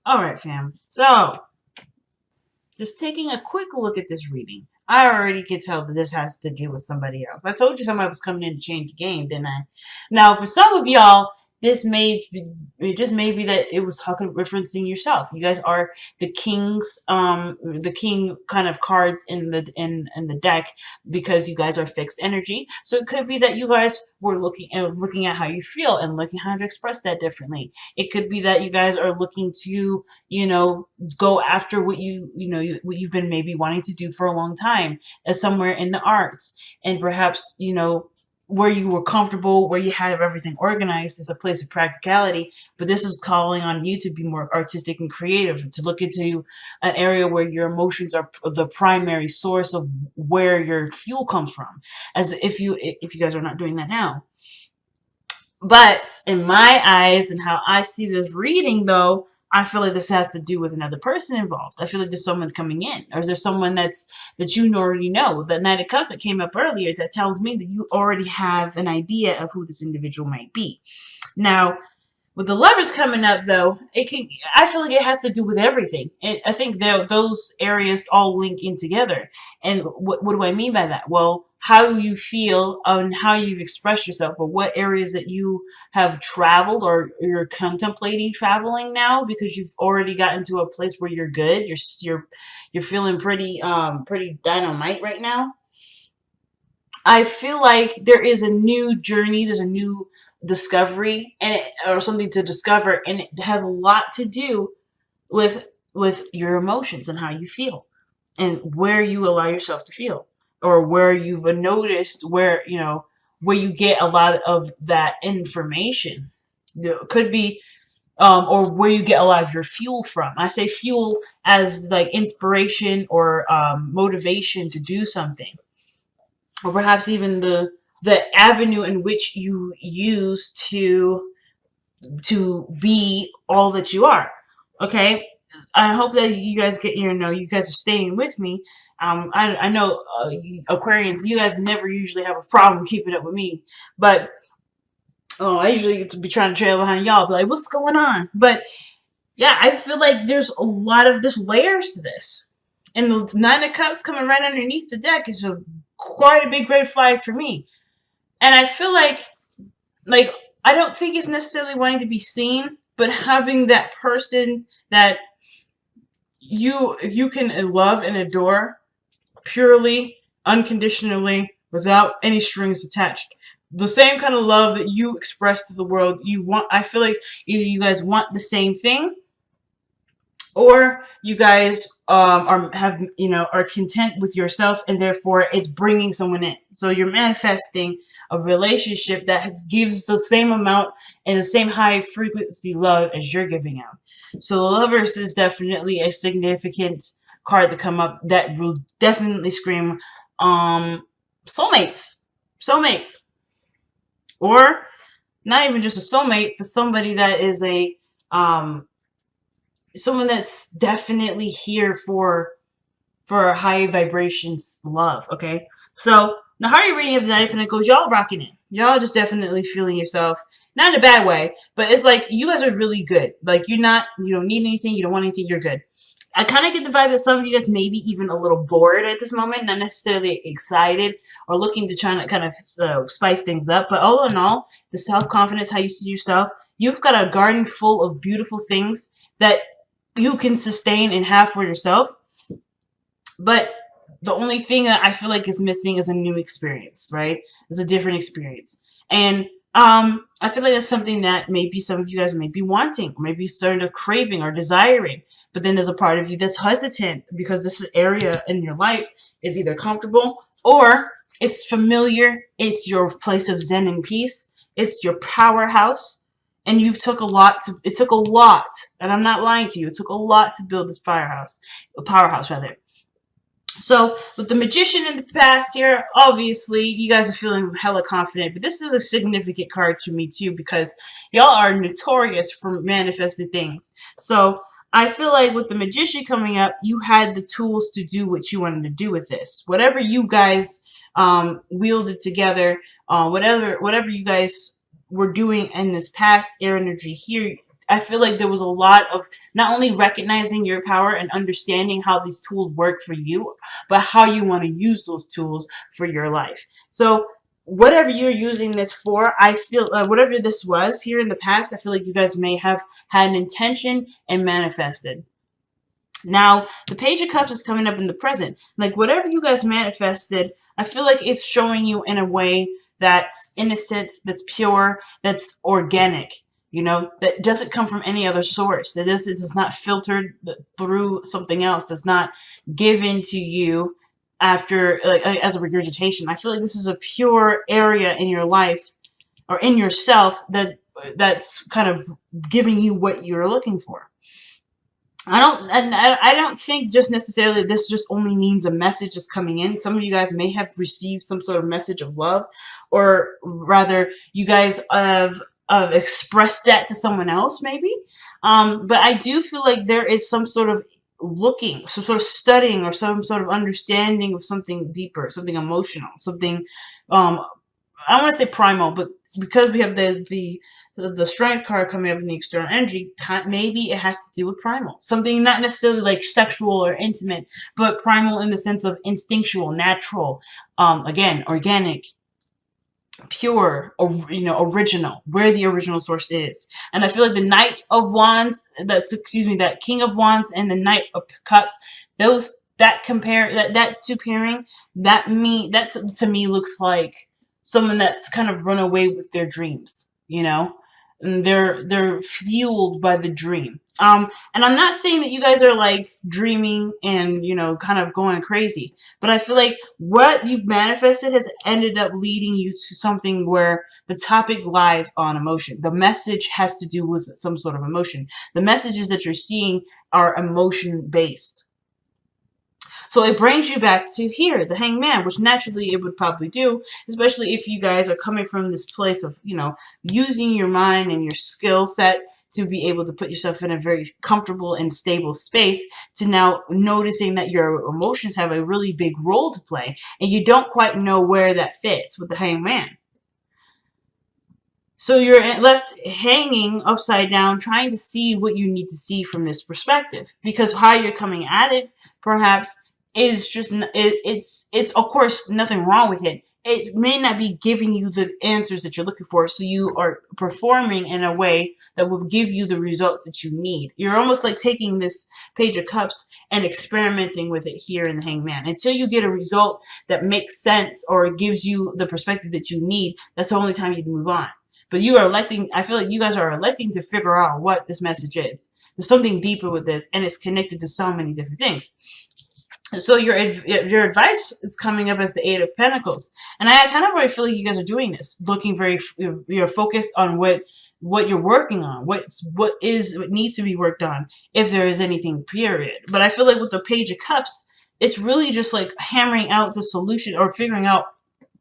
All right, fam. So, just taking a quick look at this reading, I already could tell that this has to do with somebody else. I told you somebody was coming in to change the game, didn't I? Now, for some of y'all, it just may be that it was talking referencing yourself. You guys are the king kind of cards in the deck because you guys are fixed energy. So it could be that you guys were looking at how you feel and looking how to express that differently. It could be that you guys are looking to, go after what you've been maybe wanting to do for a long time, as somewhere in the arts, and perhaps where you were comfortable, where you had everything organized is a place of practicality, but this is calling on you to be more artistic and creative, to look into an area where your emotions are the primary source of where your fuel comes from, as if you guys are not doing that now. But in my eyes and how I see this reading, though, I feel like this has to do with another person involved. I feel like there's someone coming in, or is there someone that you already know? The Knight of Cups that came up earlier, that tells me that you already have an idea of who this individual might be. Now, with the Lovers coming up, though, I feel like it has to do with everything. I think those areas all link in together. And what do I mean by that? Well, how you feel and how you've expressed yourself, or what areas that you have traveled or you're contemplating traveling now because you've already gotten to a place where you're good. You're feeling pretty dynamite right now. I feel like there is a new journey. There's a new discovery or something to discover, and it has a lot to do with your emotions and how you feel and where you allow yourself to feel, or where you've noticed where you get a lot of that information. It could be or where you get a lot of your fuel from. I say fuel as like inspiration or motivation to do something, or perhaps even the avenue in which you use to be all that you are. Okay, I hope that you guys you guys are staying with me. I know Aquarians, you guys never usually have a problem keeping up with me, but I usually get to be trying to trail behind y'all, be like, what's going on? But yeah, I feel like there's a lot of just layers to this, and the Nine of Cups coming right underneath the deck is quite a big red flag for me. And I feel like I don't think it's necessarily wanting to be seen, but having that person that you can love and adore purely, unconditionally, without any strings attached. The same kind of love that you express to the world, you want. I feel like either you guys want the same thing, or you guys are content with yourself, and therefore it's bringing someone in. So you're manifesting a relationship that gives the same amount and the same high frequency love as you're giving out. So the Lovers is definitely a significant card to come up that will definitely scream soulmates. Soulmates. Or not even just a soulmate, but somebody that is someone that's definitely here for high vibrations love. Okay, so the Heart reading of the Nine of Pentacles, y'all rocking it. Y'all just definitely feeling yourself, not in a bad way, but it's like you guys are really good. Like you don't need anything, you don't want anything, you're good. I kind of get the vibe that some of you guys may be even a little bored at this moment, not necessarily excited or looking to try to kind of spice things up. But all in all, the self-confidence, how you see yourself, you've got a garden full of beautiful things that you can sustain and have for yourself. But the only thing that I feel like is missing is a new experience, right? It's a different experience. And I feel like that's something that maybe some of you guys may be wanting, or maybe starting to craving or desiring. But then there's a part of you that's hesitant because this area in your life is either comfortable or it's familiar. It's your place of zen and peace. It's your powerhouse. And it took a lot, and I'm not lying to you, it took a lot to build this powerhouse rather. So with the Magician in the past here, obviously you guys are feeling hella confident, but this is a significant card to me too, because y'all are notorious for manifesting things. So I feel like with the Magician coming up, you had the tools to do what you wanted to do with this. Whatever you guys wielded together, whatever you guys were doing in this past air energy here, I feel like there was a lot of not only recognizing your power and understanding how these tools work for you, but how you want to use those tools for your life. So whatever you're using this for, I feel whatever this was here in the past, I feel like you guys may have had an intention and manifested. Now, the Page of Cups is coming up in the present. Like, whatever you guys manifested, I feel like it's showing you in a way that's innocent, that's pure, that's organic. You know, that doesn't come from any other source. That is, it is not filtered through something else. That's not given to you after, like, as a regurgitation. I feel like this is a pure area in your life or in yourself that's kind of giving you what you're looking for. I don't think just necessarily this just only means a message is coming in. Some of you guys may have received some sort of message of love, or rather, you guys have expressed that to someone else, maybe. But I do feel like there is some sort of looking, some sort of studying, or some sort of understanding of something deeper, something emotional, something. I don't want to say primal, but because we have the strength card coming up in the external energy, maybe it has to do with primal. Something not necessarily like sexual or intimate, but primal in the sense of instinctual, natural, again, organic, pure, or, you know, original, where the original source is. And I feel like the Knight of Wands, that King of Wands and the Knight of Cups, that two pairing, that to me looks like someone that's kind of run away with their dreams, you know? And they're fueled by the dream. And I'm not saying that you guys are like dreaming and, you know, kind of going crazy, but I feel like what you've manifested has ended up leading you to something where the topic lies on emotion. The message has to do with some sort of emotion. The messages that you're seeing are emotion based. So it brings you back to here, the Hangman, which naturally it would probably do, especially if you guys are coming from this place of, you know, using your mind and your skill set to be able to put yourself in a very comfortable and stable space, to now noticing that your emotions have a really big role to play, and you don't quite know where that fits with the Hangman. So you're left hanging upside down, trying to see what you need to see from this perspective, because how you're coming at it, perhaps, is just it's of course nothing wrong with it. It may not be giving you the answers that you're looking for, so you are performing in a way that will give you the results that you need. You're almost like taking this Page of Cups and experimenting with it here in the Hangman until you get a result that makes sense or gives you the perspective that you need. That's the only time you can move on. But you are electing, I feel like you guys are electing to figure out what this message is. There's something deeper with this, and it's connected to so many different things. So your advice is coming up as the Eight of Pentacles. And I kind of already feel like you guys are doing this, looking very, you're focused on what you're working on, what needs to be worked on, if there is anything, period. But I feel like with the Page of Cups, it's really just like hammering out the solution, or figuring out,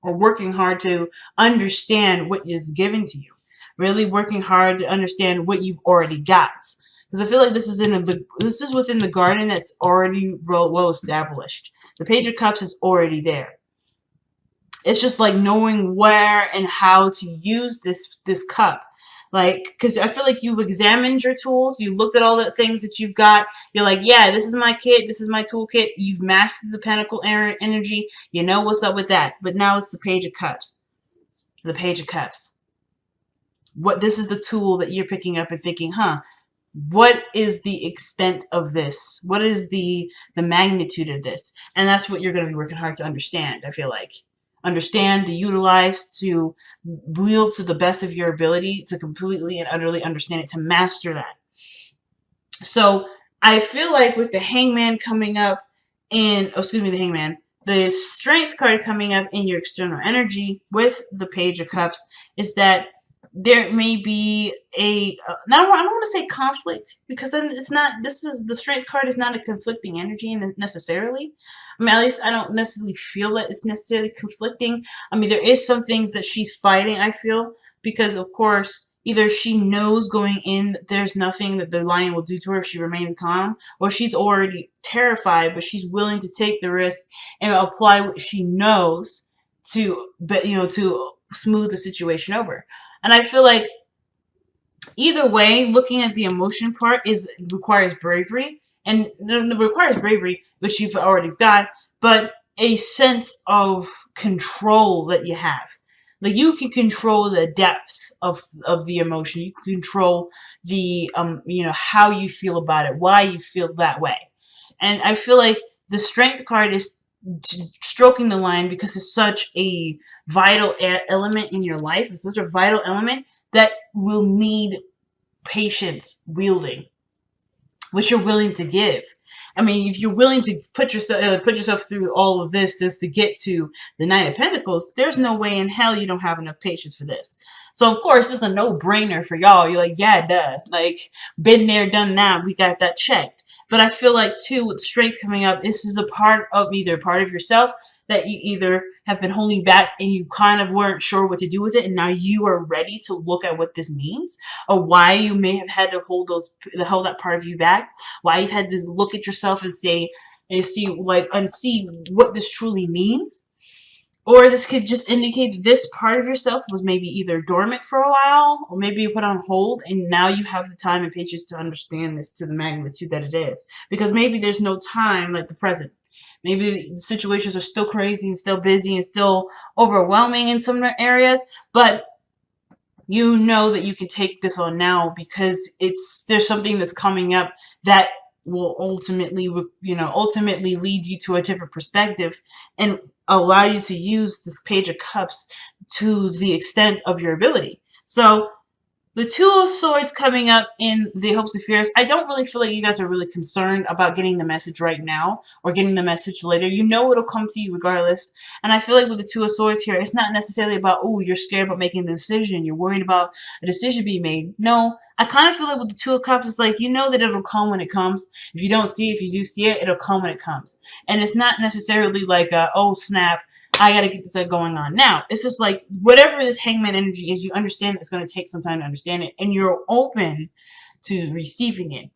or working hard to understand what is given to you. Really working hard to understand what you've already got. Because I feel like this is within the garden that's already well established. The Page of Cups is already there. It's just like knowing where and how to use this cup. Like, because I feel like you've examined your tools. You looked at all the things that you've got. You're like, yeah, this is my kit. This is my toolkit. You've mastered the Pentacle energy. You know what's up with that. But now it's the Page of Cups. The Page of Cups. This is the tool that you're picking up and thinking, what is the extent of this? What is the magnitude of this? And that's what you're going to be working hard to understand, I feel like. Understand, to utilize, to wield to the best of your ability, to completely and utterly understand it, to master that. So I feel like with the Hangman coming up the Strength card coming up in your external energy with the Page of Cups, is that there may be I don't want to say conflict, because then it's not, the Strength card is not a conflicting energy necessarily. I mean, at least I don't necessarily feel that it's necessarily conflicting. I mean, there is some things that she's fighting, I feel, because of course, either she knows going in that there's nothing that the lion will do to her if she remains calm, or she's already terrified, but she's willing to take the risk and apply what she knows to smooth the situation over. And I feel like Either way, looking at the emotion part is requires bravery, and requires bravery, which you've already got, but a sense of control that you have. Like, you can control the depth of the emotion. You can control the how you feel about it, why you feel that way. And I feel like the strength card is stroking the line because it's such a vital element in your life. It's such a vital element that will need patience wielding, which you're willing to give. I mean, if you're willing to put yourself through all of this just to get to the Nine of Pentacles, there's no way in hell you don't have enough patience for this. So of course, it's a no-brainer for y'all. You're like, yeah, duh. Like, been there, done that. We got that checked. But I feel like too, with strength coming up, this is a part of either part of yourself that you either have been holding back and you kind of weren't sure what to do with it, and now you are ready to look at what this means, or why you may have had to hold that part of you back, why you've had to look at yourself and say and see what this truly means. Or this could just indicate that this part of yourself was maybe either dormant for a while, or maybe you put on hold, and now you have the time and patience to understand this to the magnitude that it is. Because maybe there's no time like the present. Maybe the situations are still crazy and still busy and still overwhelming in some areas, but you know that you can take this on now because there's something that's coming up that will ultimately lead you to a different perspective and allow you to use this Page of Cups to the extent of your ability. So the Two of Swords coming up in the Hopes and Fears, I don't really feel like you guys are really concerned about getting the message right now or getting the message later. You know it'll come to you regardless. And I feel like with the Two of Swords here, it's not necessarily about, oh, you're scared about making the decision. You're worried about a decision being made. No, I kind of feel like with the Two of Cups, it's like, you know that it'll come when it comes. If you don't see it, if you do see it, it'll come when it comes. And it's not necessarily like, oh, snap, I gotta get this going on now. It's just like, whatever this Hangman energy is, you understand it's going to take some time to understand it, and you're open to receiving it.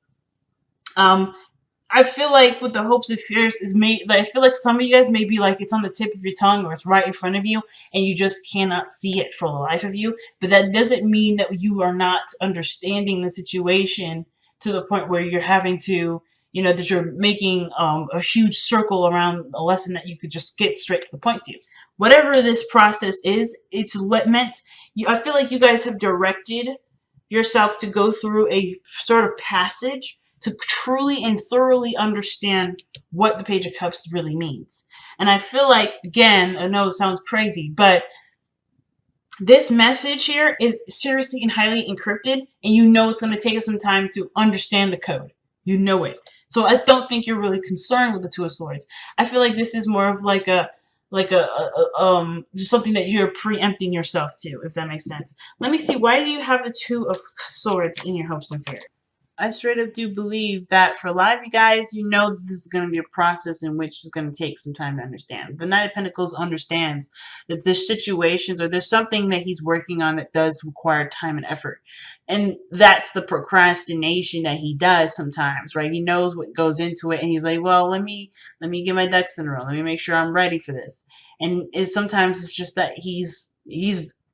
I feel like with the Hopes and Fears I feel like some of you guys may be like, it's on the tip of your tongue or it's right in front of you and you just cannot see it for the life of you. But that doesn't mean that you are not understanding the situation to the point where you're having to, that you're making a huge circle around a lesson that you could just get straight to the point to. Whatever this process is, it's meant, I feel like you guys have directed yourself to go through a sort of passage to truly and thoroughly understand what the Page of Cups really means. And I feel like, again, I know it sounds crazy, but this message here is seriously and highly encrypted, and you know it's going to take us some time to understand the code. You know it. So I don't think you're really concerned with the Two of Swords. I feel like this is more of like just something that you're preempting yourself to, if that makes sense. Let me see. Why do you have the Two of Swords in your Hopes and Fears? I straight up do believe that for a lot of you guys, you know this is going to be a process in which it's going to take some time to understand. The Knight of Pentacles understands that there's situations or there's something that he's working on that does require time and effort. And that's the procrastination that he does sometimes, right? He knows what goes into it and he's like, well, let me get my ducks in a row. Let me make sure I'm ready for this. And sometimes it's just that he's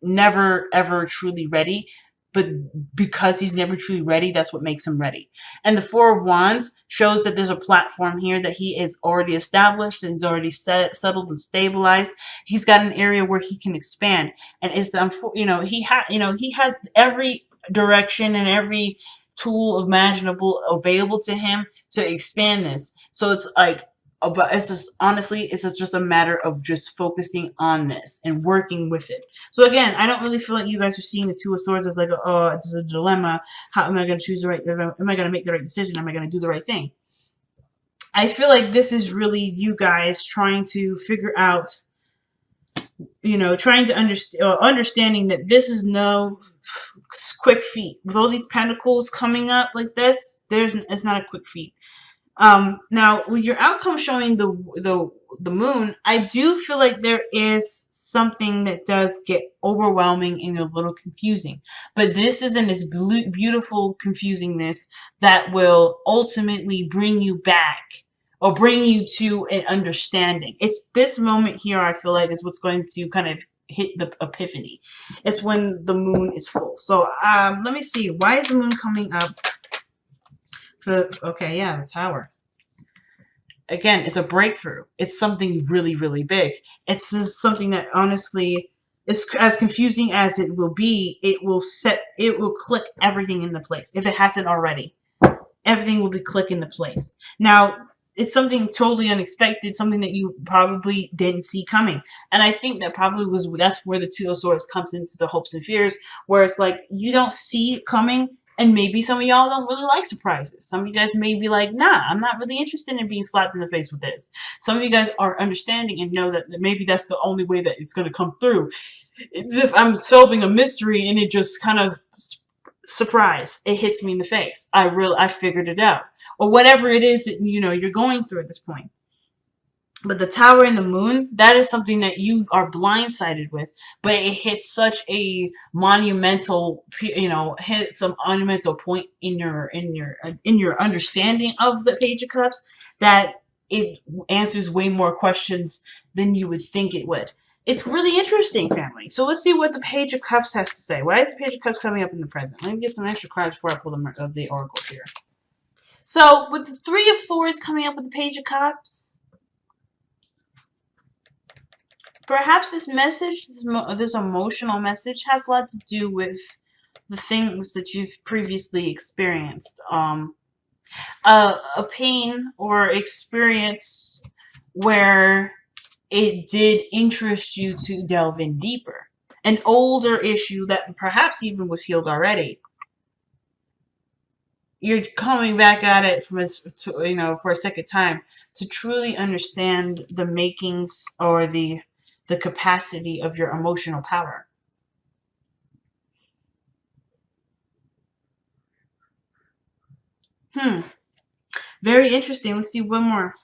never ever truly ready. But because he's never truly ready, that's what makes him ready. And the Four of Wands shows that there's a platform here that he is already established and he's already settled and stabilized. He's got an area where he can expand, and it's he has every direction and every tool imaginable available to him to expand this. So it's like, but it's just honestly, it's just a matter of just focusing on this and working with it. So again, I don't really feel like you guys are seeing the Two of Swords as like, oh, it's a dilemma. How am I going to choose the right? Am I going to make the right decision? Am I going to do the right thing? I feel like this is really you guys trying to figure out, trying to understanding that this is no quick feat. With all these pentacles coming up like this, it's not a quick feat. Now with your outcome showing the moon, I do feel like there is something that does get overwhelming and a little confusing, but this is in this beautiful confusingness that will ultimately bring you back or bring you to an understanding. It's this moment here, I feel like, is what's going to kind of hit the epiphany. It's when the moon is full. So let me see. Why is the moon coming up? Okay, yeah, the Tower. Again, it's a breakthrough. It's something really, really big. It's just something that honestly, it's as confusing as it will be. It will click everything into place if it hasn't already. Everything will be click into place. Now, it's something totally unexpected, something that you probably didn't see coming. And I think that probably that's where the Two of Swords comes into the hopes and fears, where it's like you don't see it coming. And maybe some of y'all don't really like surprises. Some of you guys may be like, nah, I'm not really interested in being slapped in the face with this. Some of you guys are understanding and know that maybe that's the only way that it's going to come through. It's if I'm solving a mystery and it just kind of surprise, it hits me in the face. I figured it out. Or whatever it is that you're going through at this point. But the Tower and the Moon, that is something that you are blindsided with, but it hits such a monumental, hits a monumental point in your understanding of the Page of Cups that it answers way more questions than you would think it would. It's really interesting, family. So let's see what the Page of Cups has to say. Why is the Page of Cups coming up in the present? Let me get some extra cards before I pull the oracles here. So with the Three of Swords coming up with the Page of Cups, perhaps this message, this emotional message, has a lot to do with the things that you've previously experienced. A pain or experience where it did interest you to delve in deeper. An older issue that perhaps even was healed already. You're coming back at it for a second time to truly understand the makings or the capacity of your emotional power. Very interesting. Let's see one more.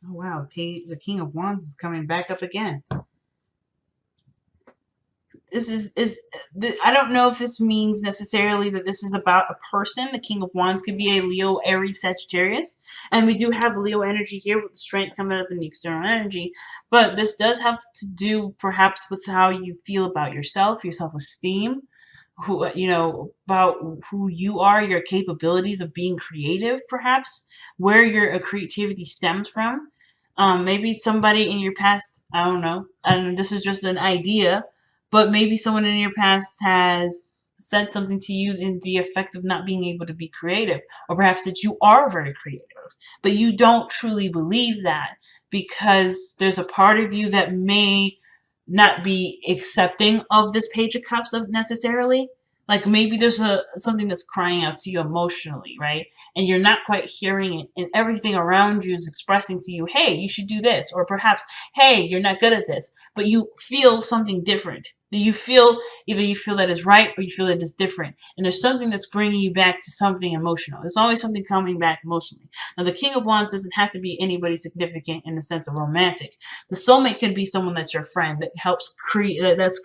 Oh wow, the King of Wands is coming back up again. This I don't know if this means necessarily that this is about a person. The King of Wands could be a Leo, Aries, Sagittarius. And we do have Leo energy here with the strength coming up in the external energy. But this does have to do perhaps with how you feel about yourself, your self-esteem, about who you are, your capabilities of being creative, perhaps, where your creativity stems from. Maybe somebody in your past, I don't know, and this is just an idea, but maybe someone in your past has said something to you in the effect of not being able to be creative, or perhaps that you are very creative, but you don't truly believe that because there's a part of you that may not be accepting of this Page of Cups necessarily. Like maybe there's something that's crying out to you emotionally, right? And you're not quite hearing it, and everything around you is expressing to you, hey, you should do this, or perhaps, hey, you're not good at this, but you feel something different. You feel either you feel that is right or you feel that is different, and there's something that's bringing you back to something emotional. There's always something coming back emotionally. Now, the King of Wands doesn't have to be anybody significant in the sense of romantic. The soulmate could be someone that's your friend that helps create. That's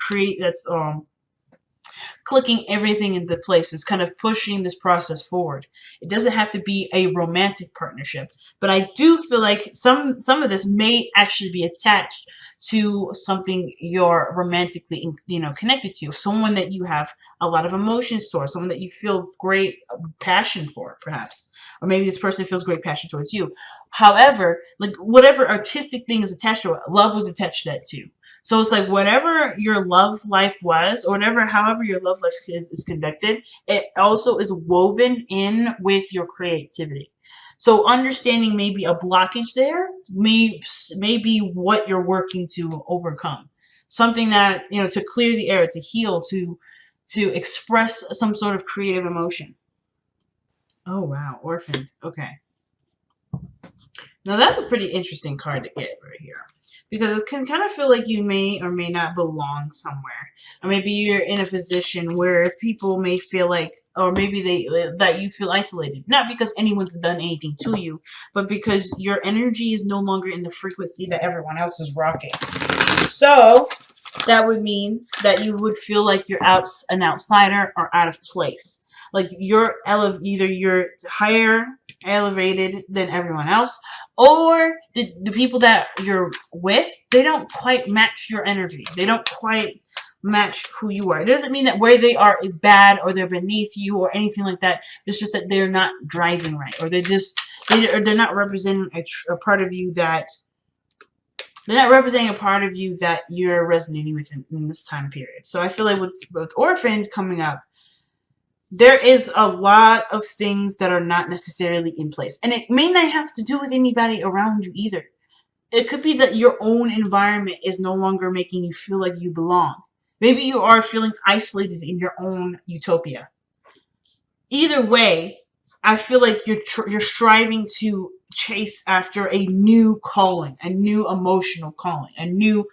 clicking everything into place, is kind of pushing this process forward. It doesn't have to be a romantic partnership, but I do feel like some of this may actually be attached to something you're romantically connected to, someone that you have a lot of emotions towards, someone that you feel great passion for, perhaps, or maybe this person feels great passion towards you. However, like whatever artistic thing is attached to it, love was attached to that too. So it's like whatever your love life was, or however your love life is conducted, it also is woven in with your creativity. So understanding maybe a blockage there may be what you're working to overcome. Something that, to clear the air, to heal, to express some sort of creative emotion. Oh wow, orphaned. Okay. Now that's a pretty interesting card to get right here, because it can kind of feel like you may or may not belong somewhere, or maybe you're in a position where people may feel like, or maybe that you feel isolated, not because anyone's done anything to you, but because your energy is no longer in the frequency that everyone else is rocking. So that would mean that you would feel like you're an outsider or out of place. Like either you're higher elevated than everyone else, or the people that you're with, they don't quite match your energy. They don't quite match who you are. It doesn't mean that where they are is bad or they're beneath you or anything like that. It's just that they're not driving right, or they're not representing a part of you that they're not representing a part of you that you're resonating with in this time period. So I feel like with Orphan coming up, there is a lot of things that are not necessarily in place. And it may not have to do with anybody around you either. It could be that your own environment is no longer making you feel like you belong. Maybe you are feeling isolated in your own utopia. Either way, I feel like you're striving to chase after a new calling, a new emotional calling, a new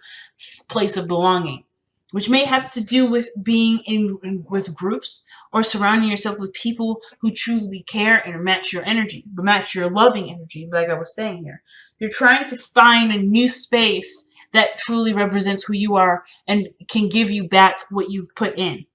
place of belonging, which may have to do with being with groups or surrounding yourself with people who truly care and match your energy, match your loving energy. Like I was saying here, you're trying to find a new space that truly represents who you are and can give you back what you've put in.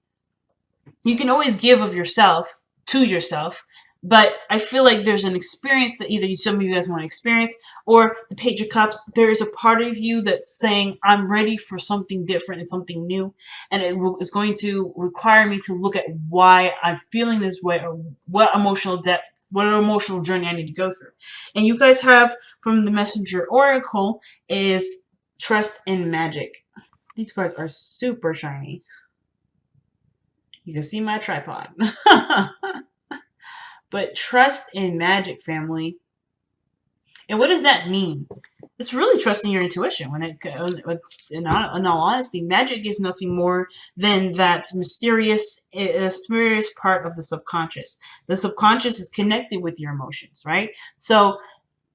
You can always give of yourself to yourself, but I feel like there's an experience that either some of you guys want to experience, or the Page of Cups, there is a part of you that's saying, I'm ready for something different and something new, and it is going to require me to look at why I'm feeling this way, or what emotional depth, what emotional journey I need to go through. And you guys have, from the Messenger Oracle, is Trust in Magic. These cards are super shiny. You can see my tripod. But trust in magic, family. And what does that mean? It's really trusting your intuition. In all honesty, magic is nothing more than that mysterious part of the subconscious. The subconscious is connected with your emotions, right? So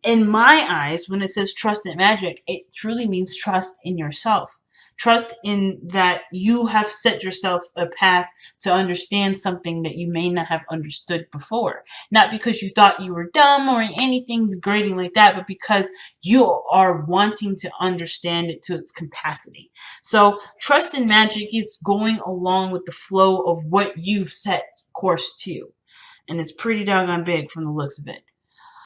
in my eyes, when it says trust in magic, it truly means trust in yourself. Trust in that you have set yourself a path to understand something that you may not have understood before. Not because you thought you were dumb or anything degrading like that, but because you are wanting to understand it to its capacity. So trust in magic is going along with the flow of what you've set course to. And it's pretty doggone big from the looks of it.